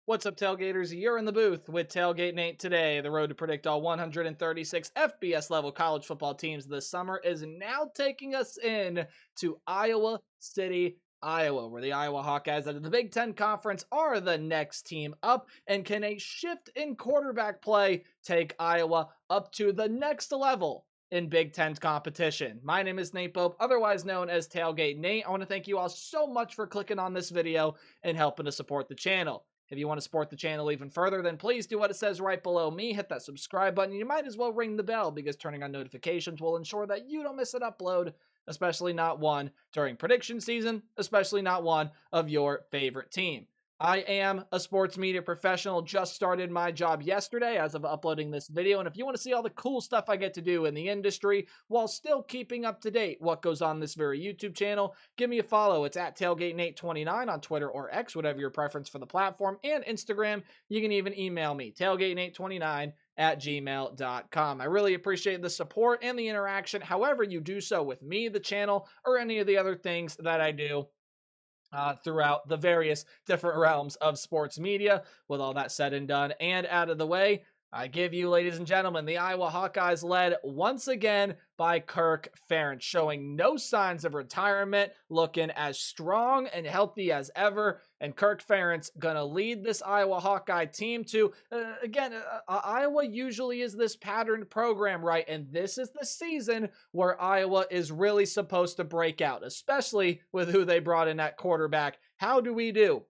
What's up, Tailgaters? You're in the booth with Tailgate Nate today. The road to predict all 136 FBS level college football teams this summer is now taking us in to Iowa City, Iowa, where the Iowa Hawkeyes out of the Big Ten Conference are the next team up. And can a shift in quarterback play take Iowa up to the next level in Big Ten competition? My name is Nate Pope, otherwise known as Tailgate Nate. I want to thank you all so much for clicking on this video and helping to support the channel. If you want to support the channel even further, then please do what it says right below me. Hit that subscribe button. You might as well ring the bell because turning on notifications will ensure that you don't miss an upload, especially not one during prediction season, especially not one of your favorite team. I am a sports media professional, just started my job yesterday as of uploading this video, and if you want to see all the cool stuff I get to do in the industry while still keeping up to date what goes on this very YouTube channel, give me a follow. It's at TailgateNate29 on Twitter or X, whatever your preference for the platform, and Instagram. You can even email me, TailgateNate29@gmail.com. I really appreciate the support and the interaction, however you do so with me, the channel, or any of the other things that I do throughout the various different realms of sports media. With all that said and done and out of the way, I give you, ladies and gentlemen, the Iowa Hawkeyes led once again by Kirk Ferentz, showing no signs of retirement, looking as strong and healthy as ever. And Kirk Ferentz gonna lead this Iowa Hawkeye team to, Iowa usually is this patterned program, right? And this is the season where Iowa is really supposed to break out, especially with who they brought in at quarterback. How do we do?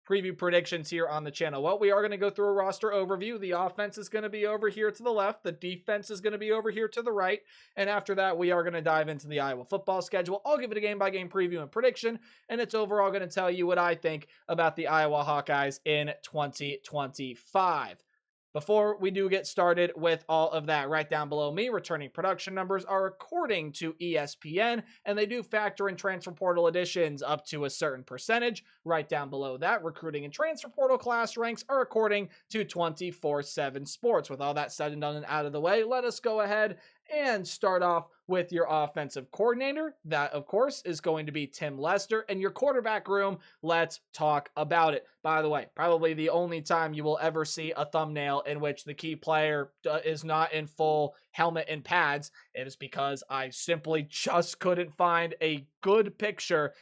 Preview predictions here on the channel. Well, we are going to go through a roster overview. The offense is going to be over here to the left. The defense is going to be over here to the right. And after that, we are going to dive into the Iowa football schedule. I'll give it a game-by-game preview and prediction, and it's overall going to tell you what I think about the Iowa Hawkeyes in 2025. Before we do get started with all of that, right down below me, returning production numbers are according to ESPN, and they do factor in transfer portal additions up to a certain percentage. Right down below that, recruiting and transfer portal class ranks are according to 24/7 Sports. With all that said and done and out of the way, let us go ahead and start off with your offensive coordinator. That, of course, is going to be Tim Lester. And your quarterback room, let's talk about it. By the way, probably the only time you will ever see a thumbnail in which the key player is not in full helmet and pads is because I simply just couldn't find a good picture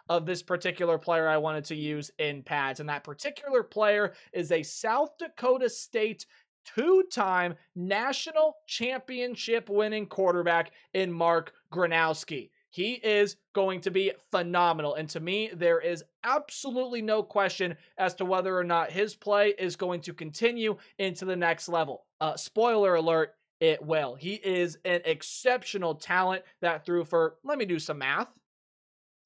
of this particular player I wanted to use in pads. And that particular player is a South Dakota State two-time national championship winning quarterback in Mark Gronowski. He is going to be phenomenal. And to me, there is absolutely no question as to whether or not his play is going to continue into the next level. Spoiler alert, it will. He is an exceptional talent that threw for, let me do some math.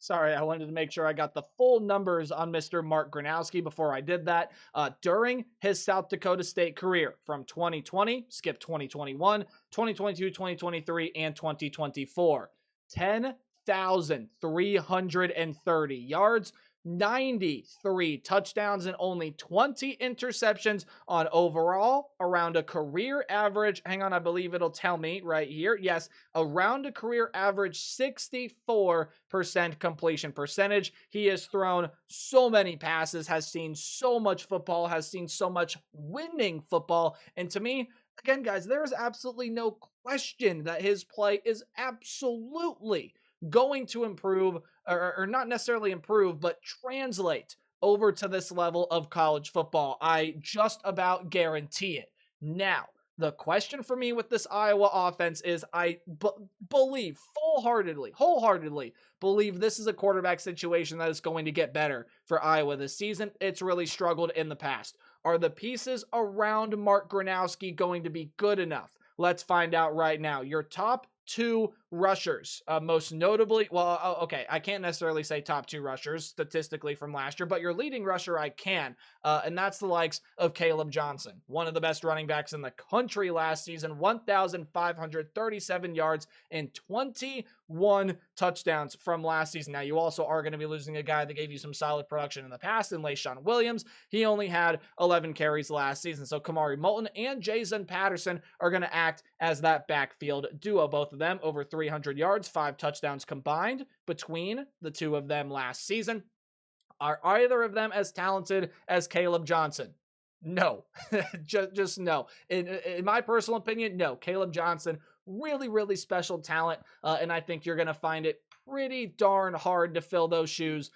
Sorry, I wanted to make sure I got the full numbers on Mr. Mark Gronowski before I did that. During his South Dakota State career from 2020, skip 2021, 2022, 2023, and 2024. 10,330 yards, 93 touchdowns, and only 20 interceptions on overall around a career average. Hang on, I believe it'll tell me right here. Yes, around a career average 64% completion percentage. He has thrown so many passes, has seen so much football, has seen so much winning football. And to me, again, guys, there is absolutely no question that his play is absolutely going to improve, or not necessarily improve, but translate over to this level of college football. I just about guarantee it. Now, the question for me with this Iowa offense is I believe wholeheartedly believe this is a quarterback situation that is going to get better for Iowa this season. It's really struggled in the past. Are the pieces around Mark Gronowski going to be good enough? Let's find out right now. Your top two rushers, most notably, well, okay, I can't necessarily say top two rushers statistically from last year, but your leading rusher I can, and that's the likes of Caleb Johnson, one of the best running backs in the country last season, 1,537 yards and 21 touchdowns from last season. Now, you also are going to be losing a guy that gave you some solid production in the past in LaShawn Williams. He only had 11 carries last season, so Kamari Moulton and Jason Patterson are going to act as that backfield duo, both of them over 300 yards, 5 touchdowns combined between the two of them last season. Are either of them as talented as Caleb Johnson? No, just no. In my personal opinion, no. Caleb Johnson, really, really special talent, and I think you're going to find it pretty darn hard to fill those shoes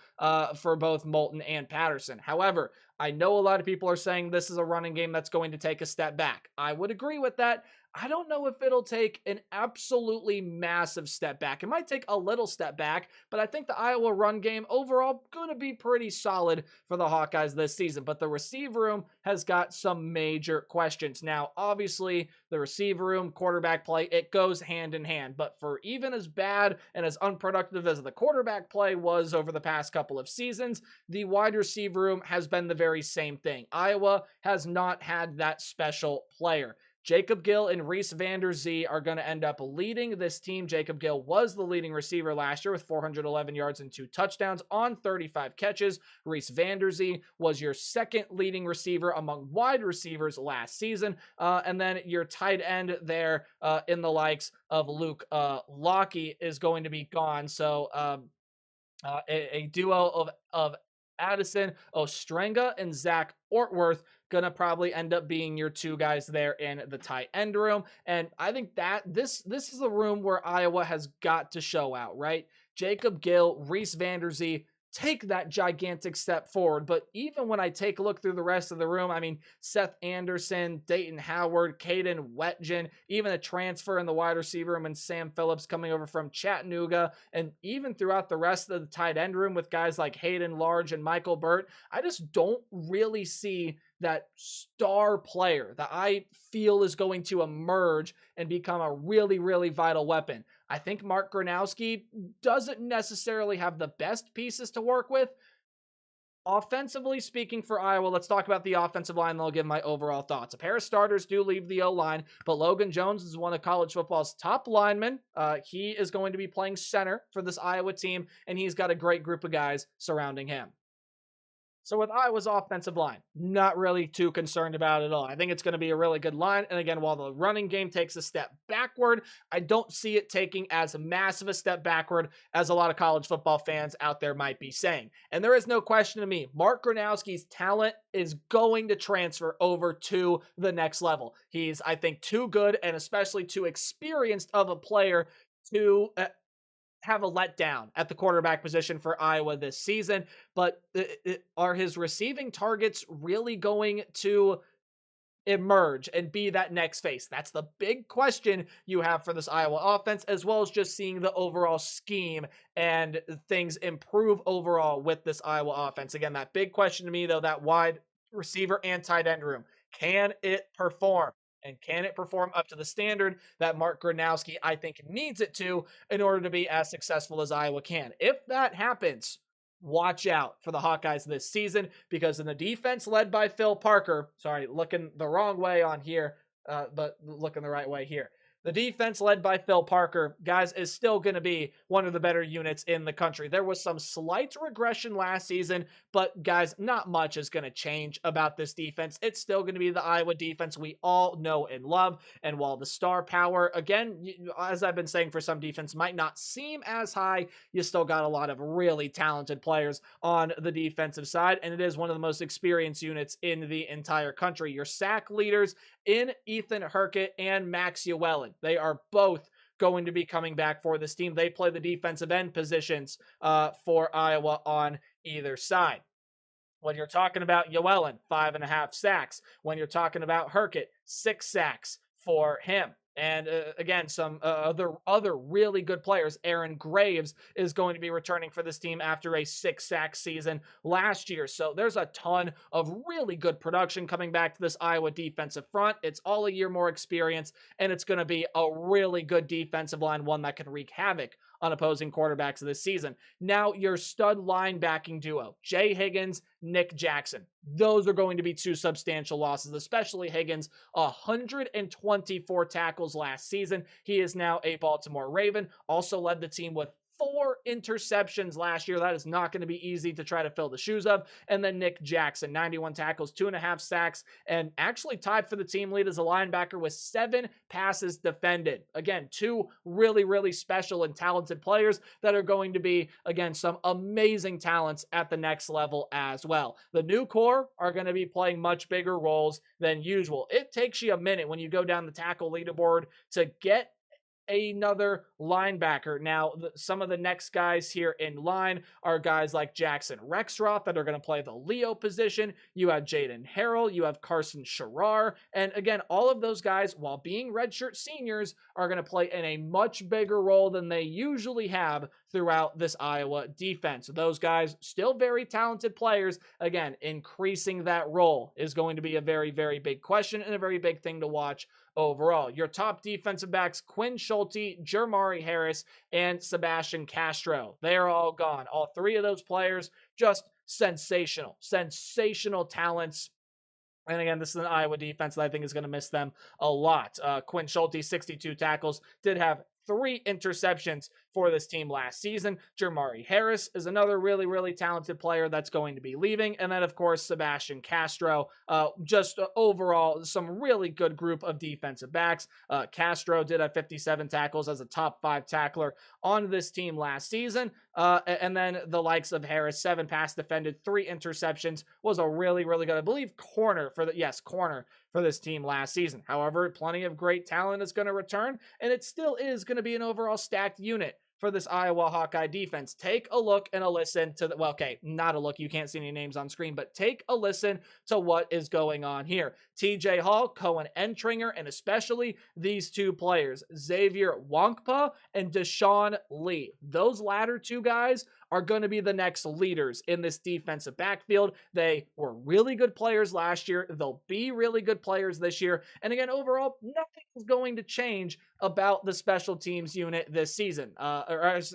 for both Moulton and Patterson. However, I know a lot of people are saying this is a running game that's going to take a step back. I would agree with that. I don't know if it'll take an absolutely massive step back. It might take a little step back, but I think the Iowa run game overall going to be pretty solid for the Hawkeyes this season. But the receiver room has got some major questions. Now, obviously, the receiver room, quarterback play, it goes hand in hand. But for even as bad and as unproductive as the quarterback play was over the past couple of seasons, the wide receiver room has been the very same thing. Iowa has not had that special player. Jacob Gill and Reese Vanderzee are going to end up leading this team. Jacob Gill was the leading receiver last year with 411 yards and 2 touchdowns on 35 catches. Reese Vanderzee was your second leading receiver among wide receivers last season. And then your tight end there in the likes of Luke Lockey is going to be gone. So a duo of Addison Ostrenga and Zach Ortworth gonna probably end up being your two guys there in the tight end room. And I think that this is a room where Iowa has got to show out, right? Jacob Gill, Reese Vanderzee, take that gigantic step forward. But even when I take a look through the rest of the room, I mean, Seth Anderson, Dayton Howard, Caden Wetjen, even a transfer in the wide receiver room and Sam Phillips coming over from Chattanooga, and even throughout the rest of the tight end room with guys like Hayden Large and Michael Burt, I just don't really see that star player that I feel is going to emerge and become a really, really vital weapon. I think Mark Gronowski doesn't necessarily have the best pieces to work with. Offensively speaking for Iowa, let's talk about the offensive line, then I'll give my overall thoughts. A pair of starters do leave the O-line, but Logan Jones is one of college football's top linemen. He is going to be playing center for this Iowa team, and he's got a great group of guys surrounding him. So with Iowa's offensive line, not really too concerned about it at all. I think it's going to be a really good line. And again, while the running game takes a step backward, I don't see it taking as massive a step backward as a lot of college football fans out there might be saying. And there is no question to me, Mark Gronowski's talent is going to transfer over to the next level. He's, I think, too good and especially too experienced of a player to have a letdown at the quarterback position for Iowa this season, but are his receiving targets really going to emerge and be that next face? That's the big question you have for this Iowa offense, as well as just seeing the overall scheme and things improve overall with this Iowa offense. Again, that big question to me, though, that wide receiver and tight end room. Can it perform? And can it perform up to the standard that Mark Gronowski, I think, needs it to in order to be as successful as Iowa can? If that happens, watch out for the Hawkeyes this season, because in the defense led by Phil Parker, sorry, looking the wrong way on here, but looking the right way here. The defense led by Phil Parker, guys, is still going to be one of the better units in the country. There was some slight regression last season, but guys, not much is going to change about this defense. It's still going to be the Iowa defense we all know and love. And while the star power, again, as I've been saying for some defense, might not seem as high, you still got a lot of really talented players on the defensive side. And it is one of the most experienced units in the entire country. Your sack leaders in Ethan Herkett and Max Llewellyn. They are both going to be coming back for this team. They play the defensive end positions for Iowa on either side. When you're talking about Llewellyn, 5.5 sacks. When you're talking about Herkett, 6 sacks for him. And again, some other really good players. Aaron Graves is going to be returning for this team after a 6-sack season last year. So there's a ton of really good production coming back to this Iowa defensive front. It's all a year more experience, and it's going to be a really good defensive line, one that can wreak havoc on opposing quarterbacks this season. Now, your stud linebacking duo, Jay Higgins, Nick Jackson. Those are going to be 2 substantial losses, especially Higgins, 124 tackles last season. He is now a Baltimore Raven, also led the team with 4 interceptions last year. That is not going to be easy to try to fill the shoes of. And then Nick Jackson, 91 tackles, 2.5 sacks, and actually tied for the team lead as a linebacker with 7 passes defended. Again, 2 really, really special and talented players that are going to be, again, some amazing talents at the next level as well. The new core are going to be playing much bigger roles than usual. It takes you a minute when you go down the tackle leaderboard to get another linebacker. Now, some of the next guys here in line are guys like Jackson Rexroth that are going to play the Leo position. You have Jaden Harrell, you have Carson Sherrar, and again, all of those guys, while being redshirt seniors, are going to play in a much bigger role than they usually have throughout this Iowa defense. Those guys, still very talented players. Again, increasing that role is going to be a very, very big question and a very big thing to watch overall. Your top defensive backs, Quinn Schulte, Jermari Harris, and Sebastian Castro. They are all gone. All 3 of those players, just sensational talents. And again, this is an Iowa defense that I think is going to miss them a lot. Quinn Schulte, 62 tackles, did have 3 interceptions for this team last season. Jermari Harris is another really, really talented player that's going to be leaving. And then, of course, Sebastian Castro. Just overall, some really good group of defensive backs. Castro did have 57 tackles as a top 5 tackler on this team last season. And then the likes of Harris, 7 pass defended, 3 interceptions, was a really, really good, I believe, corner for this team last season. However, plenty of great talent is going to return, and it still is going to be an overall stacked unit for this Iowa Hawkeye defense. Take a look and a listen to not a look, you can't see any names on screen, but take a listen to what is going on here. TJ Hall, Cohen Entringer, and especially these 2 players, Xavier Wankpa and Deshaun Lee. Those latter 2 guys are going to be the next leaders in this defensive backfield. They were really good players last year. They'll be really good players this year. And again, overall, nothing is going to change about the special teams unit this season. That's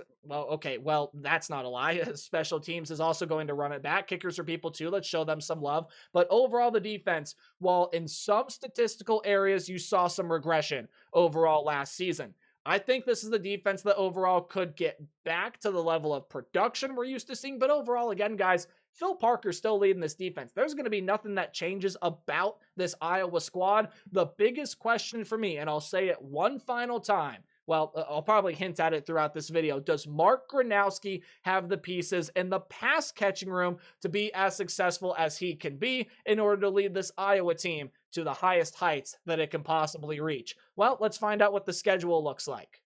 not a lie. Special teams is also going to run it back. Kickers are people too. Let's show them some love. But overall, the defense, while in some statistical areas you saw some regression overall last season, I think this is the defense that overall could get back to the level of production we're used to seeing. But overall, again, guys, Phil Parker's still leading this defense. There's going to be nothing that changes about this Iowa squad. The biggest question for me, and I'll say it one final time, well, I'll probably hint at it throughout this video. Does Mark Gronowski have the pieces in the pass catching room to be as successful as he can be in order to lead this Iowa team to the highest heights that it can possibly reach? Well, let's find out what the schedule looks like.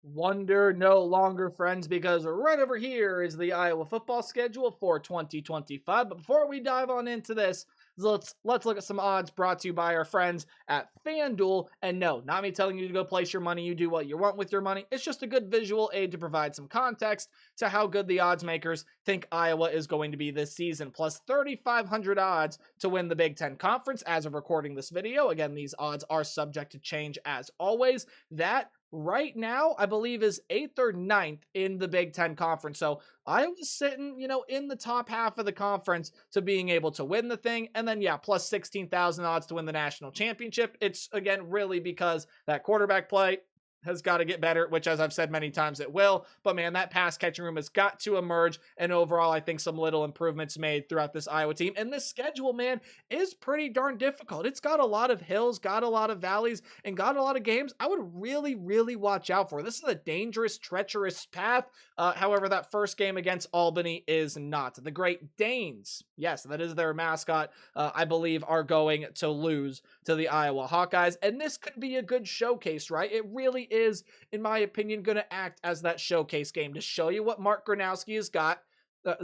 Wonder no longer, friends, because right over here is the Iowa football schedule for 2025. But before we dive on into this, let's look at some odds brought to you by our friends at FanDuel. And no, not me telling you to go place your money. You do what you want with your money. It's just a good visual aid to provide some context to how good the odds makers think Iowa is going to be this season. Plus 3,500 odds to win the Big Ten Conference as of recording this video. Again, these odds are subject to change as always. That right now, I believe, is 8th or 9th in the Big Ten Conference. So Iowa's sitting, in the top half of the conference to being able to win the thing. And then, plus 16,000 odds to win the national championship. It's, again, really because that quarterback play has got to get better, which, as I've said many times, it will. But man, that pass catching room has got to emerge. And overall, I think some little improvements made throughout this Iowa team. And this schedule, man, is pretty darn difficult. It's got a lot of hills, got a lot of valleys, and got a lot of games I would really, really watch out for. This is a dangerous, treacherous path. However, that first game against Albany is not. The Great Danes, yes, that is their mascot, I believe, are going to lose to the Iowa Hawkeyes. And this could be a good showcase, right? It really is, in my opinion, going to act as that showcase game to show you what Mark Gronowski has got.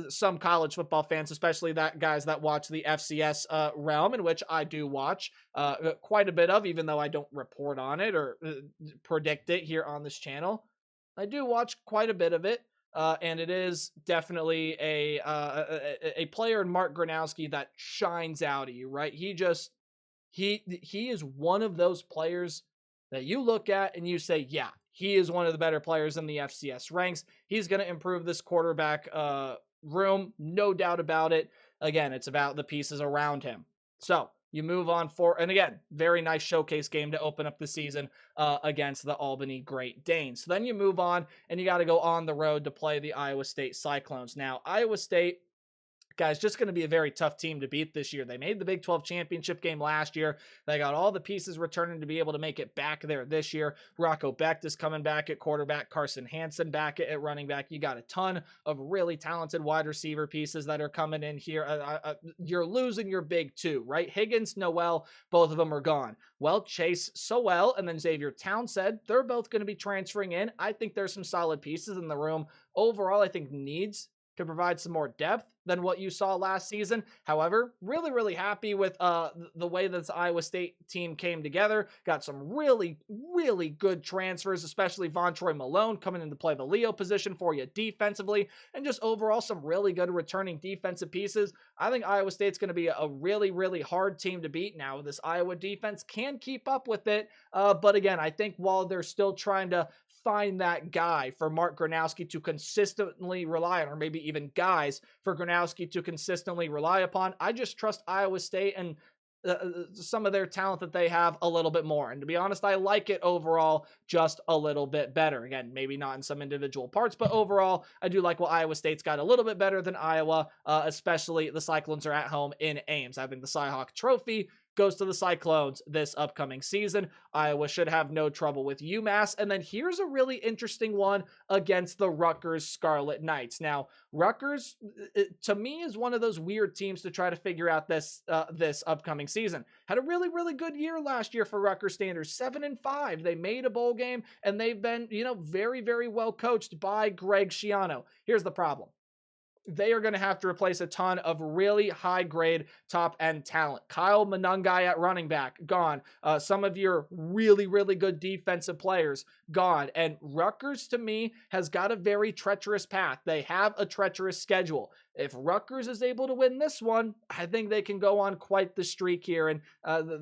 Some college football fans, especially guys that watch the FCS realm, in which I do watch quite a bit of, even though I don't report on it or predict it here on this channel. I do watch quite a bit of it, and it is definitely a player in Mark Gronowski that shines out at you, right? He is one of those players that you look at and you say, yeah, he is one of the better players in the FCS ranks. He's going to improve this quarterback room, no doubt about it. Again, it's about the pieces around him. So You move on for, and again, very nice showcase game to open up the season against the Albany Great Danes. So then you move on and you got to go on the road to play the Iowa State Cyclones. Now, Iowa State, guys, just going to be a very tough team to beat this year. They made the Big 12 championship game last year. They got all the pieces returning to be able to make it back there this year. Rocco Becht is coming back at quarterback. Carson Hansen back at running back. You got a ton of really talented wide receiver pieces that are coming in here. You're losing your big two, right? Higgins, Noel, both of them are gone. Well, Chase Sowell and then Xavier Townsend, they're both going to be transferring in. I think there's some solid pieces in the room. Overall, I think needs to provide some more depth than what you saw last season. However, really, really happy with the way this Iowa State team came together. Got some really, really good transfers, especially Vontroy Malone coming in to play the Leo position for you defensively, and just overall some really good returning defensive pieces. I think Iowa State's going to be a really, really hard team to beat now. This Iowa defense can keep up with it, but again, I think while they're still trying to find that guy for Mark Gronowski to consistently rely on, or maybe even guys for Gronowski to consistently rely upon, I just trust Iowa State and some of their talent that they have a little bit more. And to be honest, I like it overall just a little bit better. Again, maybe not in some individual parts, but overall, I do like what Iowa State's got a little bit better than Iowa, especially the Cyclones are at home in Ames. I think the Cyhawk Trophy goes to the Cyclones this upcoming season. Iowa should have no trouble with UMass. And then here's a really interesting one against the Rutgers Scarlet Knights. Now, Rutgers, to me, is one of those weird teams to try to figure out this upcoming season. Had a really, really good year last year for Rutgers standards, 7-5. They made a bowl game, and they've been, very, very well coached by Greg Schiano. Here's the problem. They are going to have to replace a ton of really high-grade top-end talent. Kyle Monangai at running back, gone. Some of your really, really good defensive players, gone. And Rutgers, to me, has got a very treacherous path. They have a treacherous schedule. If Rutgers is able to win this one, I think they can go on quite the streak here, and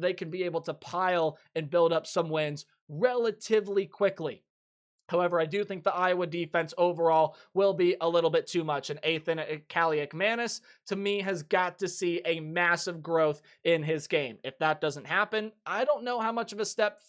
they can be able to pile and build up some wins relatively quickly. However, I do think the Iowa defense overall will be a little bit too much. And Ethan Kaliakmanis, to me, has got to see a massive growth in his game. If that doesn't happen, I don't know how much of a step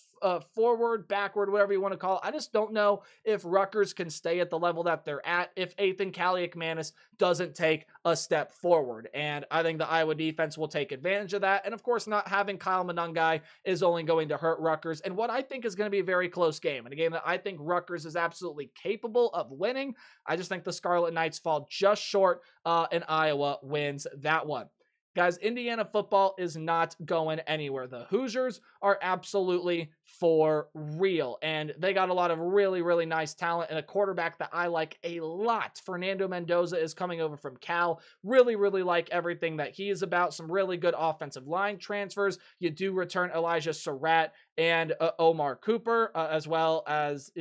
forward, backward, whatever you want to call it. I just don't know if Rutgers can stay at the level that they're at if Ethan Kaliakmanis doesn't take a step forward. And I think the Iowa defense will take advantage of that. And of course, not having Kyle Monangai is only going to hurt Rutgers in what I think is going to be a very close game, and a game that I think Rutgers is absolutely capable of winning. I just think the Scarlet Knights fall just short, and Iowa wins that one. Guys, Indiana football is not going anywhere. The Hoosiers are absolutely for real, and they got a lot of really, really nice talent and a quarterback that I like a lot. Fernando Mendoza is coming over from Cal. Really, really like everything that he is about. Some really good offensive line transfers. You do return Elijah Surratt and Omar Cooper, as well as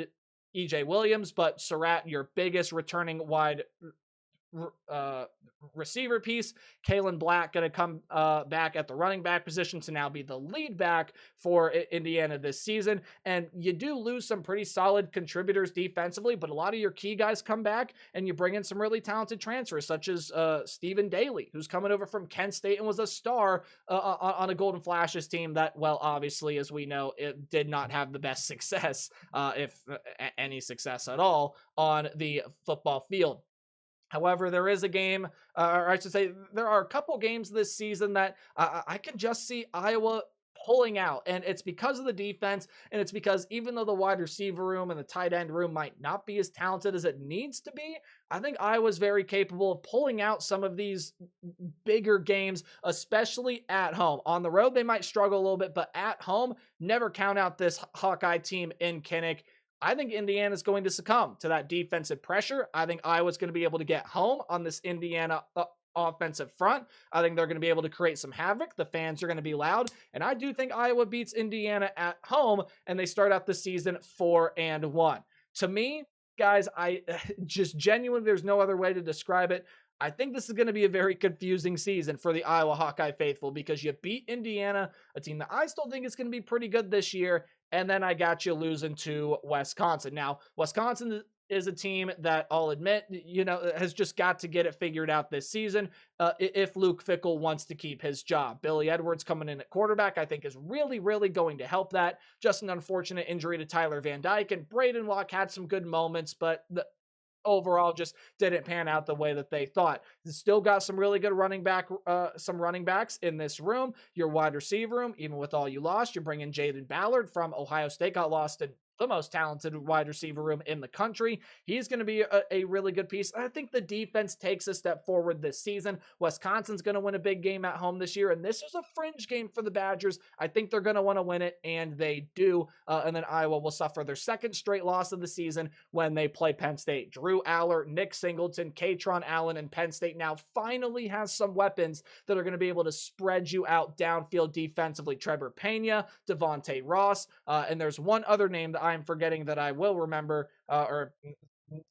EJ Williams, but Surratt, your biggest returning wide receiver piece. Kalen Black going to come back at the running back position to now be the lead back for Indiana this season. And you do lose some pretty solid contributors defensively, but a lot of your key guys come back, and you bring in some really talented transfers, such as Stephen Daly, who's coming over from Kent State and was a star on a Golden Flashes team that, well, obviously, as we know, it did not have the best success, if any success at all, on the football field. However, there is a game, or I should say, there are a couple games this season that I can just see Iowa pulling out. And it's because of the defense, and it's because even though the wide receiver room and the tight end room might not be as talented as it needs to be, I think Iowa's very capable of pulling out some of these bigger games, especially at home. On the road, they might struggle a little bit, but at home, never count out this Hawkeye team in Kinnick. I think Indiana's going to succumb to that defensive pressure. I think Iowa's going to be able to get home on this Indiana offensive front. I think they're going to be able to create some havoc. The fans are going to be loud. And I do think Iowa beats Indiana at home, and they start out the season 4-1. To me, guys, I just genuinely, there's no other way to describe it. I think this is going to be a very confusing season for the Iowa Hawkeye faithful, because you beat Indiana, a team that I still think is going to be pretty good this year, and then I got you losing to Wisconsin. Now, Wisconsin is a team that I'll admit, has just got to get it figured out this season. If Luke Fickell wants to keep his job, Billy Edwards coming in at quarterback, I think is really, really going to help that. Just an unfortunate injury to Tyler Van Dyke, and Braden Locke had some good moments, but overall just didn't pan out the way that they thought. Still got some really good some running backs in this room. Your wide receiver room, even with all you lost, you're bringing Jaden Ballard from Ohio State, got lost in the most talented wide receiver room in the country. He's going to be a really good piece. I think the defense takes a step forward this season. Wisconsin's going to win a big game at home this year, and this is a fringe game for the Badgers. I think they're going to want to win it, and they do. And then Iowa will suffer their second straight loss of the season when they play Penn State. Drew Aller, Nick Singleton, Katron Allen, and Penn State now finally has some weapons that are going to be able to spread you out downfield defensively. Trevor Pena, Devontae Ross, and there's one other name that I'm forgetting that I will remember, or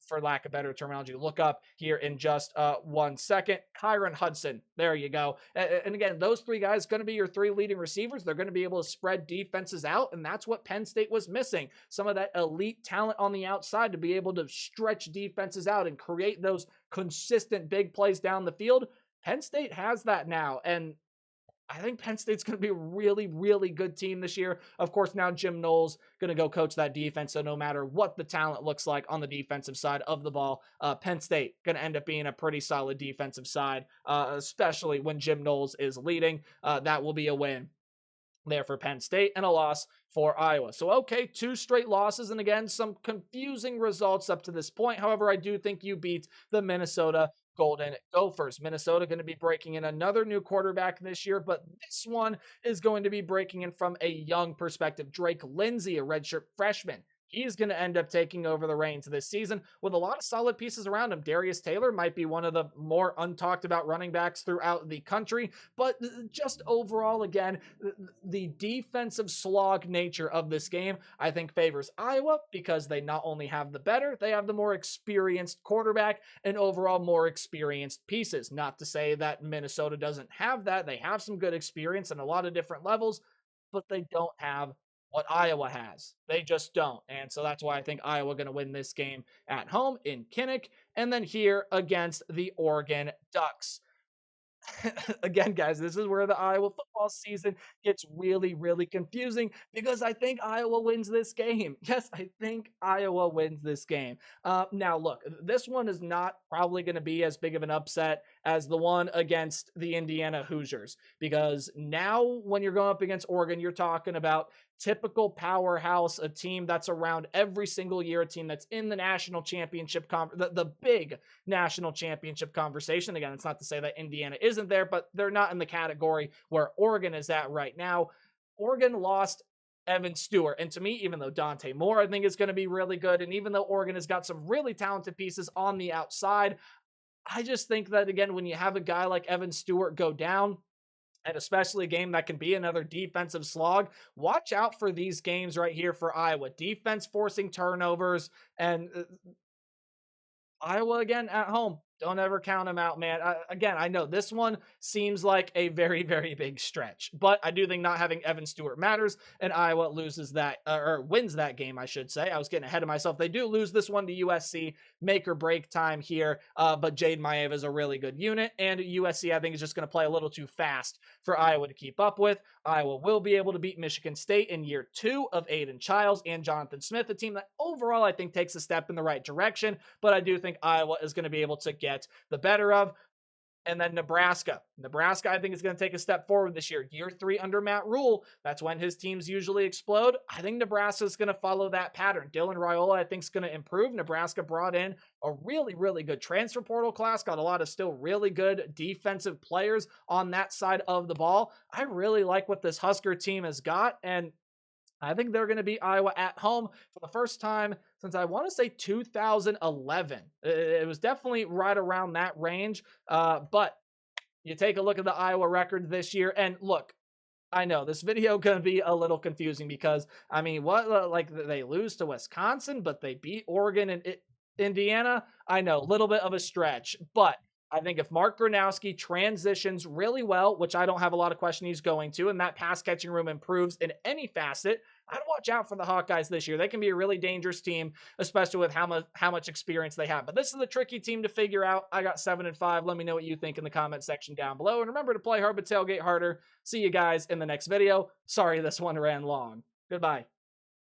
for lack of better terminology, look up here in just 1 second. Kyron Hudson. There you go. And again, those three guys going to be your three leading receivers. They're going to be able to spread defenses out, and that's what Penn State was missing. Some of that elite talent on the outside to be able to stretch defenses out and create those consistent big plays down the field. Penn State has that now, and I think Penn State's going to be a really, really good team this year. Of course, now Jim Knowles going to go coach that defense. So no matter what the talent looks like on the defensive side of the ball, Penn State going to end up being a pretty solid defensive side, especially when Jim Knowles is leading. That will be a win there for Penn State and a loss for Iowa. So, okay, 2 straight losses, and again, some confusing results up to this point. However, I do think you beat the Minnesota Golden Gophers. Minnesota going to be breaking in another new quarterback this year, but this one is going to be breaking in from a young perspective. Drake Lindsay, a redshirt freshman. He's going to end up taking over the reins this season with a lot of solid pieces around him. Darius Taylor might be one of the more untalked about running backs throughout the country, but just overall, again, the defensive slog nature of this game, I think, favors Iowa because they not only have the better, they have the more experienced quarterback and overall more experienced pieces. Not to say that Minnesota doesn't have that. They have some good experience in a lot of different levels, but they don't have what Iowa has. They just don't. And so that's why I think Iowa going to win this game at home in Kinnick and then here against the Oregon Ducks. Again, guys, this is where the Iowa football season gets really, really confusing because I think Iowa wins this game. Yes, I think Iowa wins this game. Now, look, this one is not probably going to be as big of an upset as the one against the Indiana Hoosiers because now when you're going up against Oregon, you're talking about typical powerhouse, a team that's around every single year, a team that's in the national championship, the big national championship conversation. Again, it's not to say that Indiana isn't there, but they're not in the category where Oregon is at right now. Oregon lost Evan Stewart. And to me, even though Dante Moore, I think, is going to be really good, and even though Oregon has got some really talented pieces on the outside, I just think that, again, when you have a guy like Evan Stewart go down, and especially a game that can be another defensive slog, watch out for these games right here for Iowa. Defense forcing turnovers, and Iowa again at home. Don't ever count them out, man. Again, I know this one seems like a very, very big stretch, but I do think not having Evan Stewart matters, and Iowa loses that, or wins that game, I should say. I was getting ahead of myself. They do lose this one to USC, make or break time here, but Jade Maeva is a really good unit, and USC, I think, is just going to play a little too fast for Iowa to keep up with. Iowa will be able to beat Michigan State in year 2 of Aiden Childs and Jonathan Smith, a team that overall I think takes a step in the right direction, but I do think Iowa is going to be able to get the better of. And then Nebraska. Nebraska, I think, is going to take a step forward this year. Year 3 under Matt Rule. That's when his teams usually explode. I think Nebraska is going to follow that pattern. Dylan Raiola, I think, is going to improve. Nebraska brought in a really, really good transfer portal class. Got a lot of still really good defensive players on that side of the ball. I really like what this Husker team has got. And I think they're going to beat Iowa at home for the first time since I want to say 2011. It was definitely right around that range. But you take a look at the Iowa record this year, and look, I know this video going to be a little confusing because, I mean, what, like they lose to Wisconsin, but they beat Oregon and Indiana? I know, a little bit of a stretch, but I think if Mark Gronowski transitions really well, which I don't have a lot of question he's going to, and that pass catching room improves in any facet, I'd watch out for the Hawkeyes this year. They can be a really dangerous team, especially with how much experience they have. But this is the tricky team to figure out. I got 7-5. Let me know what you think in the comment section down below. And remember to play hard but tailgate harder. See you guys in the next video. Sorry this one ran long. Goodbye.